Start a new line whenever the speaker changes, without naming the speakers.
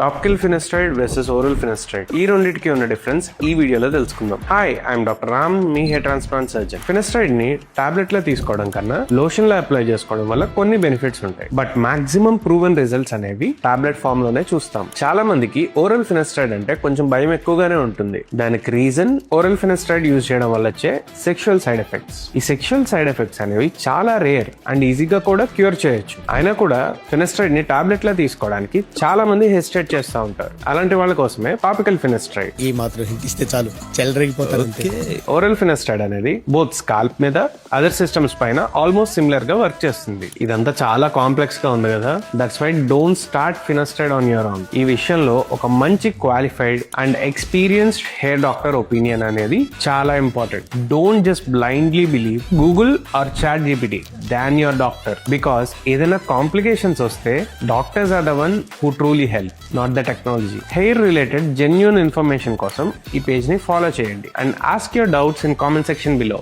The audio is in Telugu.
Topical finasteride versus oral finasteride ఈ రెండింటికి ఉన్న డిఫరెన్స్ ఈ వీడియోలో తెలుసుకుందాం. హాయ్, ఐఎమ్ డాక్టర్ రామ్, మీ హెయిర్ ట్రాన్స్ప్లాంట్ సర్జన్. ఫినస్ట్రైడ్ ని టాబ్లెట్ లో తీసుకోవడం కన్నా లోషన్ లో అప్లై చేసుకోవడం వల్ల కొన్ని బెనిఫిట్స్ ఉంటాయి. బట్ మాక్సిమం ప్రూవెన్ రిజల్ట్స్ అనేవి టాబ్లెట్ ఫామ్ లోనే చూస్తాం. చాలా మందికి ఓరల్ ఫినస్ట్రైడ్ అంటే కొంచెం భయం ఎక్కువగానే ఉంటుంది. దానికి రీజన్ ఓరల్ ఫినస్ట్రైడ్ యూజ్ చేయడం వల్ల వచ్చే సెక్షువల్ సైడ్ ఎఫెక్ట్స్. ఈ సెక్షువల్ సైడ్ ఎఫెక్ట్స్ అనేవి చాలా రేర్ అండ్ ఈజీగా కూడా క్యూర్ చేయొచ్చు. అయినా కూడా ఫినస్ట్రైడ్ ని టాబ్లెట్ లో తీసుకోవడానికి చాలా మంది హెసిటేట్ చేస్తూ ఉంటారు. అలాంటి వాళ్ళ కోసమే టాపికల్ ఫినస్ట్రైడ్.
ఈ మాత్రం హింట్ ఇస్తే చాలు, చెలరేగిపోతారు.
ఓరల్ ఫినస్ట్రైడ్ అనేది బోత్ స్కాల్ప్ మీద అదర్ సిస్టమ్స్ పైన ఆల్మోస్ట్ సిమిలర్ గా వర్క్ చేస్తుంది. ఇదంతా చాలా కాంప్లెక్స్ గా ఉంది కదా, that's why don't start finasteride on your own. ఈ విషయంలో ఒక మంచి qualified and experienced hair doctor opinion అనేది చాలా important. Don't just blindly believe Google or chat GPT than your doctor, because ఏదైనా కాంప్లికేషన్స్ వస్తే doctors are the one who truly help, not the technology. Hair related genuine information కోసం ఈ పేజ్ ని ఫాలో చేయండి and ask your doubts in comment section below.